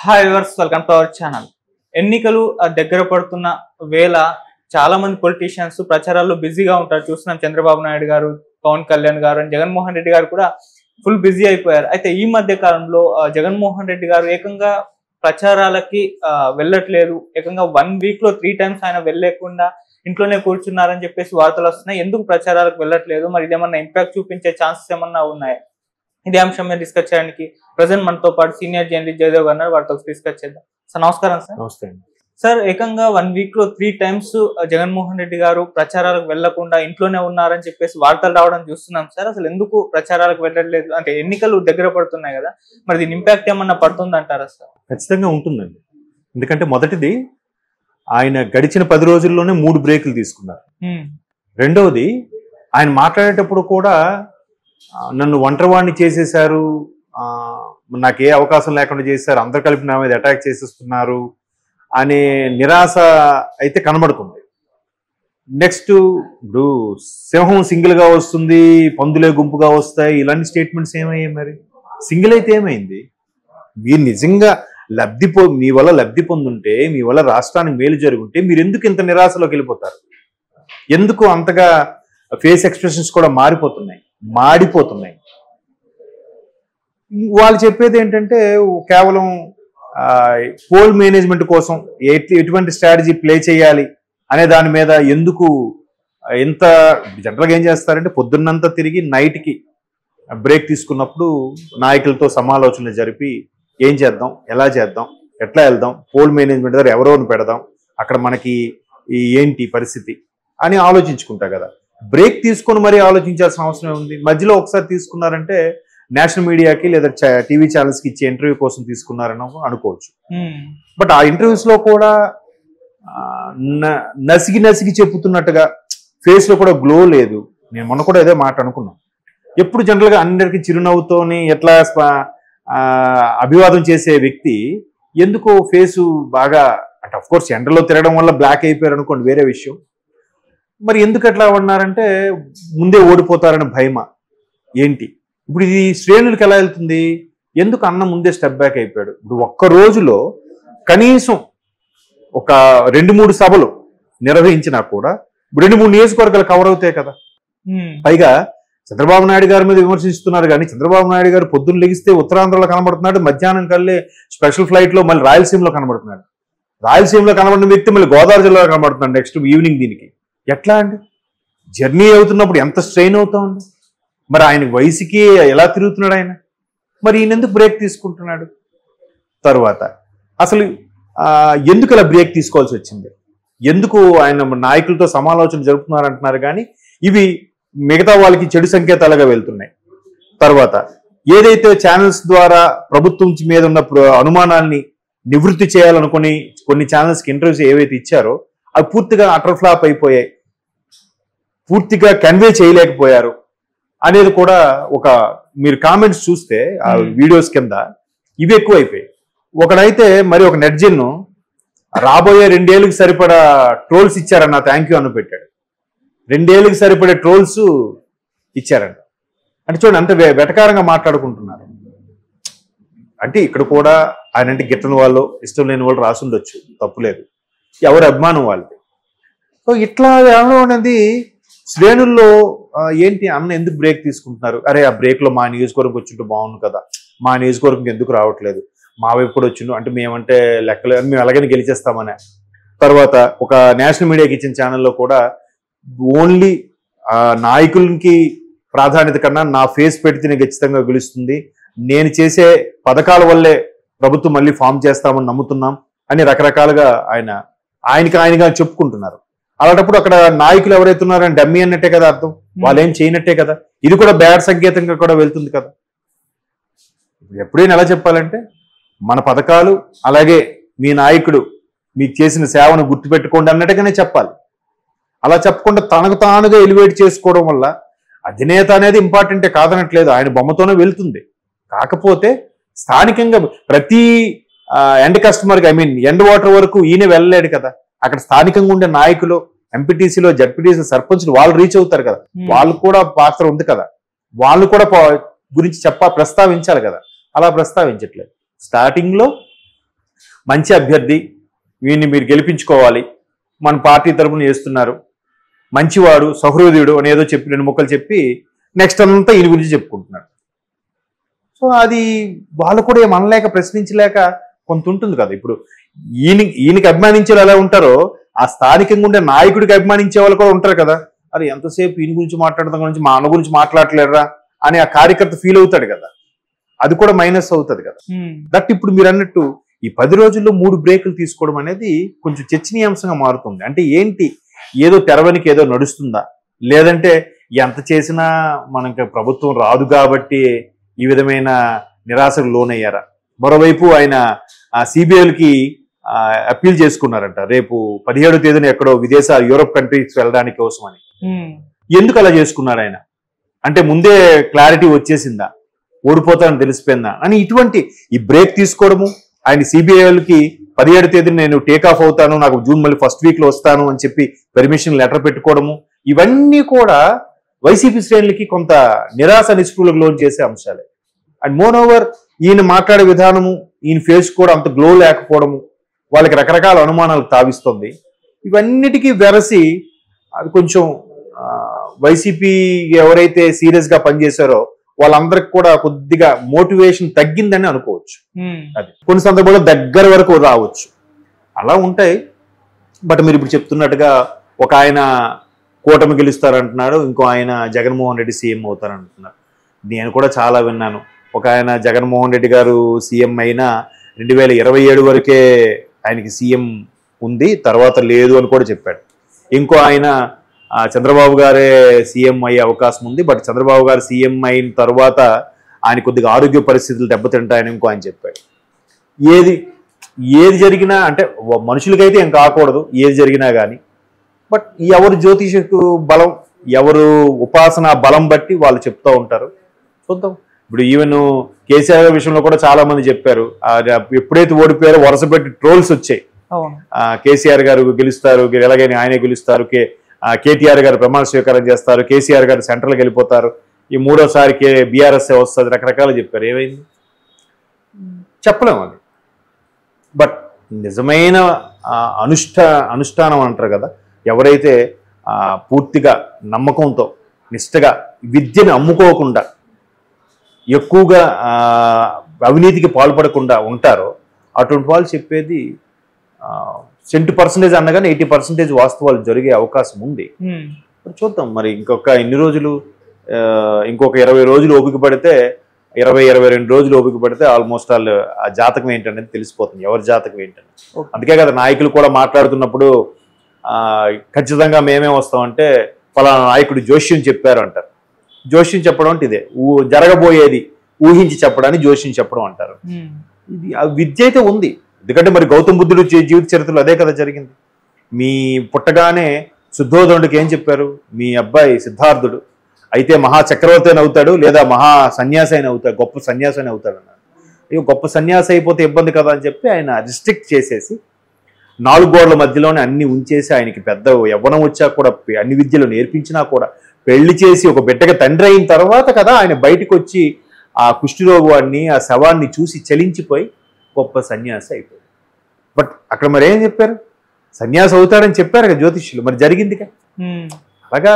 Hi viewers, welcome to our channel. ఎన్నికలు దగ్గర పడుతున్న వేళ చాలా మంది పొలిటీషియన్స్ ప్రచారాల్లో బిజీగా ఉంటారు. చూస్తున్నాం చంద్రబాబు నాయుడు గారు, పవన్ కళ్యాణ్ గారు అండ్ జగన్మోహన్ రెడ్డి గారు కూడా ఫుల్ బిజీ అయిపోయారు. అయితే ఈ మధ్య కాలంలో జగన్మోహన్ రెడ్డి గారు ఏకంగా ప్రచారాలకి వెళ్ళట్లేదు. ఏకంగా 1 week లో 3 times ఆయన వెళ్ళలేకుండా ఇంట్లోనే కూర్చున్నారని చెప్పేసి వార్తలు వస్తున్నాయి. ఎందుకు ప్రచారాలకు వెళ్ళట్లేదు, మరి ఇదేమన్నా ఇంపాక్ట్ చూపించే ఛాన్సెస్ ఏమన్నా ఉన్నాయి? ఇదే అంశం మీద డిస్కస్ చేయడానికి ప్రజెంట్ మనతో పాటు సీనియర్ జర్నలిస్ట్ జయదేవ్ గారు వారితో డిస్కస్ చేద్దాం. సార్ నమస్కారం. సార్ నమస్తే. సార్ ఏకంగా 1 week లో 3 times జగన్మోహన్ రెడ్డి గారు ప్రచారాలకు వెళ్లకుండా ఇంట్లోనే ఉన్నారని చెప్పేసి వార్తలు రావడం చూస్తున్నాం. సార్ అసలు ఎందుకు ప్రచారాలకు వెళ్ళట్లేదు? అంటే ఎన్నికలు దగ్గర పడుతున్నాయి కదా, మరి దీని ఇంపాక్ట్ ఏమన్నా పడుతుంది అంటారా? సార్ ఖచ్చితంగా ఉంటుందండి. ఎందుకంటే మొదటిది, ఆయన గడిచిన 10 రోజుల్లోనే 3 బ్రేకులు తీసుకున్నారు. రెండవది, ఆయన మాట్లాడేటప్పుడు కూడా నన్ను ఒంటరివాణ్ణి చేసేశారు, నాకే అవకాశం లేకుండా చేశారు, అందరు కలిపి నా మీద అటాక్ చేసేస్తున్నారు అనే నిరాశ అయితే కనబడుతుంది. నెక్స్ట్, ఇప్పుడు సింహం సింగిల్గా వస్తుంది, పందులే గుంపుగా వస్తాయి, ఇలాంటి స్టేట్మెంట్స్ ఏమయ్యాయి? మరి సింగిల్ అయితే ఏమైంది? మీరు నిజంగా మీ వల్ల లబ్ధి పొందుంటే, మీ వల్ల రాష్ట్రానికి మేలు జరుగుంటే మీరు ఎందుకు ఇంత నిరాశలోకి వెళ్ళిపోతారు? ఎందుకు అంతగా ఫేస్ ఎక్స్ప్రెషన్స్ కూడా మాడిపోతున్నాయి? వాళ్ళు చెప్పేది ఏంటంటే కేవలం పోల్ మేనేజ్మెంట్ కోసం ఎటువంటి స్ట్రాటజీ ప్లే చేయాలి అనే దాని మీద ఎందుకు ఎంత జనరల్గా ఏం చేస్తారంటే పొద్దున్నంతా తిరిగి నైట్కి బ్రేక్ తీసుకున్నప్పుడు నాయకులతో సమాలోచనలు జరిపి ఏం చేద్దాం, ఎలా చేద్దాం, ఎట్లా వెళ్దాం, పోల్ మేనేజ్మెంట్ దగ్గర ఎవరోని పెడదాం, అక్కడ మనకి ఏంటి పరిస్థితి అని ఆలోచించుకుంటా కదా. బ్రేక్ తీసుకొని మరీ ఆలోచించాల్సిన అవసరం ఉంది. మధ్యలో ఒకసారి తీసుకున్నారంటే నేషనల్ మీడియాకి లేదా టీవీ ఛానల్స్కి ఇచ్చే ఇంటర్వ్యూ కోసం తీసుకున్నారని అనుకోవచ్చు. బట్ ఆ ఇంటర్వ్యూస్లో కూడా నసిగి చెప్పుతున్నట్టుగా ఫేస్లో కూడా గ్లో లేదు. నేను మొన్న కూడా ఇదే మాట అనుకున్నాను. ఎప్పుడు జనరల్గా అందరికీ చిరునవ్వుతోని ఎట్లా అభివాదం చేసే వ్యక్తి ఎందుకో ఫేసు బాగా, అంటే అఫ్ కోర్స్ ఎండలో తిరగడం వల్ల బ్లాక్ అయిపోయారు అనుకోండి, వేరే విషయం. మరి ఎందుకు అట్లా ఉన్నారంటే ముందే ఓడిపోతారని భయమా ఏంటి? ఇప్పుడు ఇది శ్రేణులకు ఎలా వెళ్తుంది? ఎందుకు అన్న ముందే స్టెప్ బ్యాక్ అయిపోయాడు? ఇప్పుడు ఒక్క రోజులో కనీసం ఒక 2-3 సభలు నిర్వహించినా కూడా 2-3 నియోజకవర్గాలు కవర్ అవుతాయి కదా. పైగా చంద్రబాబు నాయుడు గారి మీద విమర్శిస్తున్నారు కానీ చంద్రబాబు నాయుడు గారు పొద్దున్న లెగిస్తే ఉత్తరాంధ్రలో కనబడుతున్నాడు, మధ్యాహ్నం కల్లే స్పెషల్ ఫ్లైట్లో మళ్ళీ రాయలసీమలో కనబడుతున్నాడు, రాయలసీమలో కనబడిన వ్యక్తి మళ్ళీ గోదావరి జిల్లాలో కనబడుతున్నాడు నెక్స్ట్ ఈవినింగ్. దీనికి ఎట్లా అండి? జర్నీ అవుతున్నప్పుడు ఎంత స్ట్రెయిన్ అవుతా ఉంది. మరి ఆయన వయసుకి ఎలా తిరుగుతున్నాడు ఆయన? మరి ఈయన ఎందుకు బ్రేక్ తీసుకుంటున్నాడు? తర్వాత అసలు ఎందుకు అలా బ్రేక్ తీసుకోవాల్సి వచ్చింది? ఎందుకు ఆయన నాయకులతో సమాలోచన జరుపుతున్నారు అంటున్నారు కానీ ఇవి మిగతా వాళ్ళకి చెడు సంకేతాలుగా వెళ్తున్నాయి. తర్వాత ఏదైతే ఛానల్స్ ద్వారా ప్రభుత్వం మీద ఉన్న అనుమానాల్ని నివృత్తి చేయాలనుకుని కొన్ని ఛానల్స్కి ఇంటర్వ్యూస్ ఏవైతే ఇచ్చారో అవి పూర్తిగా అటర్ ఫ్లాప్ అయిపోయాయి, పూర్తిగా కన్వే చేయలేకపోయారు అనేది కూడా ఒక మీరు కామెంట్స్ చూస్తే ఆ వీడియోస్ కింద ఇవి ఎక్కువైపోయాయి. ఒకడైతే మరి ఒక నెట్జిన్ రాబోయే 2 ఏళ్ళకి సరిపడా ట్రోల్స్ ఇచ్చారన్న థ్యాంక్ యూ అని పెట్టాడు. 2 ఏళ్ళకి సరిపడే ట్రోల్స్ ఇచ్చారంట. అంటే చూడండి అంత వెటకారంగా మాట్లాడుకుంటున్నారు. అంటే ఇక్కడ కూడా ఆయన అంటే గిట్టని వాళ్ళు, ఇష్టం లేని వాళ్ళు రాసుండొచ్చు, తప్పులేదు, ఎవరి అభిమానం వాళ్ళది. సో ఇట్లా ఏమో అనేది శ్రేణుల్లో ఏంటి అన్న ఎందుకు బ్రేక్ తీసుకుంటున్నారు? అరే ఆ బ్రేక్లో మా నియోజకవర్గం వచ్చింటూ బాగుండు కదా, మా నియోజకవర్గం ఎందుకు రావట్లేదు, మా వైపు కూడా వచ్చిండు అంటే మేమంటే లెక్కలేదు, మేము అలాగని గెలిచేస్తామనే. తర్వాత ఒక నేషనల్ మీడియాకి ఇచ్చిన ఛానల్లో కూడా ఓన్లీ నాయకులకి ప్రాధాన్యత కన్నా నా ఫేస్ పెడితేనే ఖచ్చితంగా గెలుస్తుంది, నేను చేసే పథకాల వల్లే ప్రభుత్వం మళ్ళీ ఫామ్ చేస్తామని నమ్ముతున్నాం అని రకరకాలుగా ఆయనగా చెప్పుకుంటున్నారు. అలాంటప్పుడు అక్కడ నాయకులు ఎవరైతే ఉన్నారని డమ్మీ అన్నట్టే కదా అర్థం, వాళ్ళేం చేయనట్టే కదా. ఇది కూడా బ్యాడ్ సంకేతంగా కూడా వెళ్తుంది కదా. ఎప్పుడైనా ఎలా చెప్పాలంటే మన పథకాలు అలాగే మీ నాయకుడు మీకు చేసిన సేవను గుర్తుపెట్టుకోండి అన్నట్టుగానే చెప్పాలి. అలా చెప్పకుండా తనకు తానుగా ఎలివేట్ చేసుకోవడం వల్ల అధినేత అనేది ఇంపార్టెంటే కాదనట్లేదు, ఆయన బొమ్మతోనే వెళ్తుంది. కాకపోతే స్థానికంగా ప్రతి ఎండ్ కస్టమర్కి ఎండ్ వాటర్ వరకు ఈయన వెళ్ళలేడు కదా. అక్కడ స్థానికంగా ఉండే నాయకులు, ఎంపీటీసీలో, జడ్పీటీసీలో, సర్పంచ్లు వాళ్ళు రీచ్ అవుతారు కదా, వాళ్ళు కూడా పాత్ర ఉంది కదా, వాళ్ళు కూడా గురించి ప్రస్తావించాలి కదా. అలా ప్రస్తావించట్లేదు. స్టార్టింగ్లో మంచి అభ్యర్థి, వీడిని మీరు గెలిపించుకోవాలి, మన పార్టీ తరపున చేస్తున్నారు, మంచివాడు, సహృదయుడు అని ఏదో చెప్పి 2 ముక్కలు చెప్పి నెక్స్ట్ అంతా ఈయన గురించి చెప్పుకుంటున్నాడు. సో అది వాళ్ళు కూడా ఏమనలేక ప్రశ్నించలేక కొంత ఉంటుంది కదా. ఇప్పుడు ఈయనకి అభిమానించే వాళ్ళు ఎలా ఉంటారో ఆ స్థానికంగా ఉండే నాయకుడికి అభిమానించే వాళ్ళు కూడా ఉంటారు కదా. అది ఎంతసేపు ఈయన గురించి మాట్లాడడం గురించి మా అన్న గురించి మాట్లాడలేరా అని ఆ కార్యకర్త ఫీల్ అవుతాడు కదా. అది కూడా మైనస్ అవుతుంది కదా. దట్ ఇప్పుడు మీరు అన్నట్టు ఈ 10 రోజుల్లో 3 బ్రేకులు తీసుకోవడం అనేది కొంచెం చర్చనీయాంశంగా మారుతుంది. అంటే ఏంటి, ఏదో తెరవనికి ఏదో నడుస్తుందా, లేదంటే ఎంత చేసినా మనకి ప్రభుత్వం రాదు కాబట్టి ఈ విధమైన నిరాశకు లోనయ్యారా? మరోవైపు ఆయన సిబిఐకి అప్పీల్ చేసుకున్నారంట రేపు 17వ తేదీన ఎక్కడో విదేశాలు యూరోప్ కంట్రీస్ వెళ్ళడానికి కోసమని. ఎందుకు అలా చేసుకున్నారు ఆయన? అంటే ముందే క్లారిటీ వచ్చేసిందా, ఓడిపోతానని తెలిసిపోయిందా అని ఇటువంటి ఈ బ్రేక్ తీసుకోవడము, ఆయన సిబిఐకి 17వ తేదీన నేను టేక్ ఆఫ్ అవుతాను, నాకు జూన్ మళ్ళీ ఫస్ట్ వీక్ లో వస్తాను అని చెప్పి పర్మిషన్ లెటర్ పెట్టుకోవడము, ఇవన్నీ కూడా వైసీపీ శ్రేణులకి కొంత నిరాశ నిస్పృహలకు లోన్ చేసే అంశాలే. అండ్ మోర్ ఓవర్ ఈయన మాట్లాడే విధానము, ఈయన ఫేస్ కూడా అంత గ్లో లేకపోవడము వాళ్ళకి రకరకాల అనుమానాలు తావిస్తుంది. ఇవన్నిటికీ వెరసి అది కొంచెం వైసీపీ ఎవరైతే సీరియస్ గా పనిచేశారో వాళ్ళందరికి కూడా కొద్దిగా మోటివేషన్ తగ్గిందని అనుకోవచ్చు. అది కొన్ని సందర్భాల్లో దగ్గర వరకు రావచ్చు, అలా ఉంటాయి. బట్ మీరు ఇప్పుడు చెప్తున్నట్టుగా ఒక ఆయన కూటమి గెలుస్తారంటున్నారు, ఇంకో ఆయన జగన్మోహన్ రెడ్డి సీఎం అవుతారంటున్నారు. నేను కూడా చాలా విన్నాను. ఒక ఆయన జగన్మోహన్ రెడ్డి గారు సీఎం అయినా 2027 వరకే ఆయనకి సీఎం ఉంది, తర్వాత లేదు అని కూడా చెప్పాడు. ఇంకో ఆయన చంద్రబాబు గారే సీఎం అయ్యే అవకాశం ఉంది, బట్ చంద్రబాబు గారు సీఎం అయిన తర్వాత ఆయన కొద్దిగా ఆరోగ్య పరిస్థితులు దెబ్బతింటాయని ఇంకో ఆయన చెప్పాడు. ఏది జరిగినా అంటే మనుషులకైతే ఏం కాకూడదు ఏది జరిగినా కానీ, బట్ ఎవరు జ్యోతిషకు బలం, ఎవరు ఉపాసన బలం బట్టి వాళ్ళు చెప్తూ ఉంటారు. చూద్దాం. ఇప్పుడు ఈవెన్ కేసీఆర్ విషయంలో కూడా చాలా మంది చెప్పారు, ఎప్పుడైతే ఓడిపోయారో వరుస పెట్టి ట్రోల్స్ వచ్చాయి. కేసీఆర్ గారు గెలుస్తారు, ఎలాగైనా ఆయనే గెలుస్తారు, కేటీఆర్ గారు ప్రమాణ స్వీకారం చేస్తారు, కేసీఆర్ గారు సెంట్రల్కి వెళ్ళిపోతారు, ఈ 3వసారి బీఆర్ఎస్ వస్తుంది, రకరకాలు చెప్పారు. ఏమైంది చెప్పలేము అది. బట్ నిజమైన అనుష్ఠానం అంటారు కదా, ఎవరైతే పూర్తిగా నమ్మకంతో నిష్టగా విద్యను అమ్ముకోకుండా ఎక్కువగా అవినీతికి పాల్పడకుండా ఉంటారో అటువంటి వాళ్ళు చెప్పేది 20% అన్నగానే 80% వాస్తవాలు జరిగే అవకాశం ఉంది. చూద్దాం మరి ఇంకొక ఎన్ని రోజులు, ఇంకొక 20 రోజులు ఓపిక పడితే, 22 రోజులు ఓపిక పడితే ఆల్మోస్ట్ ఆ జాతకం ఏంటనేది తెలిసిపోతుంది, ఎవరి జాతకం ఏంటని. అందుకే కదా నాయకులు కూడా మాట్లాడుతున్నప్పుడు ఖచ్చితంగా మేమే వస్తామంటే ఫలానా నాయకుడు జోష్యం చెప్పారు అంటారు. జోష్యం చెప్పడం అంటే ఇదే, జరగబోయేది ఊహించి చెప్పడాన్ని జోష్యం చెప్పడం అంటారు. ఇది విద్య అయితే ఉంది, ఎందుకంటే మరి గౌతమ బుద్ధుడు జీవిత చరిత్రలో అదే కదా జరిగింది. మీ పుట్టగానే శుద్ధోదనుడికి ఏం చెప్పారు, మీ అబ్బాయి సిద్ధార్థుడు అయితే మహా చక్రవర్తి అని అవుతాడు, లేదా మహా సన్యాసి అయిన అవుతాడు, గొప్ప సన్యాసి అని అవుతాడు అన్నారు. ఇక గొప్ప సన్యాసి అయిపోతే ఇబ్బంది కదా అని చెప్పి ఆయన రిస్ట్రిక్ట్ చేసేసి 4 గోడల మధ్యలోనే అన్ని ఉంచేసి, ఆయనకి పెద్ద యవ్వనం వచ్చా కూడా అన్ని విద్యలు నేర్పించినా కూడా పెళ్లి చేసి ఒక బిడ్డగా తండ్రి అయిన తర్వాత కదా ఆయన బయటకు వచ్చి ఆ కుష్ఠరోగాన్ని ఆ శవాన్ని చూసి చలించిపోయి గొప్ప సన్యాసి అయిపోయాడు. బట్ అక్కడ మరి ఏం చెప్పారు, సన్యాసి అవుతాడని చెప్పారు కదా జ్యోతిష్యులు, మరి జరిగిందిగా. అలాగా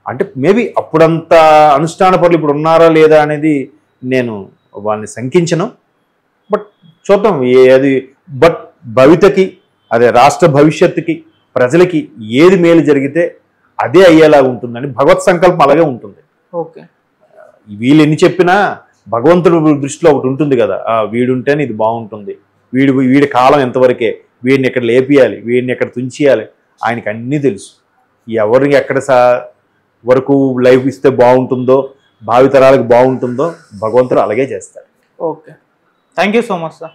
అంటే మేబీ అప్పుడంత అనుష్ఠాన పనులు ఇప్పుడు ఉన్నారా లేదా అనేది నేను వాళ్ళని శంకించను. బట్ చూద్దాం అది. బట్ భవితకి, అదే రాష్ట్ర భవిష్యత్తుకి, ప్రజలకి ఏది మేలు జరిగితే అదే అయ్యేలాగా ఉంటుందని భగవత్ సంకల్పం అలాగే ఉంటుంది. ఓకే, వీళ్ళు ఎన్ని చెప్పినా భగవంతుడి దృష్టిలో ఒకటి ఉంటుంది కదా, వీడుంటేనే ఇది బాగుంటుంది, వీడి కాలం ఎంతవరకే, వీడిని ఎక్కడ లేపియాలి, వీడిని ఎక్కడ తుంచేయాలి, ఆయనకి అన్నీ తెలుసు. ఎవరికి ఎక్కడ వరకు లైఫ్ ఇస్తే బాగుంటుందో, భావితరాలకు బాగుంటుందో భగవంతుడు అలాగే చేస్తాడు. Okay, thank you so much sir.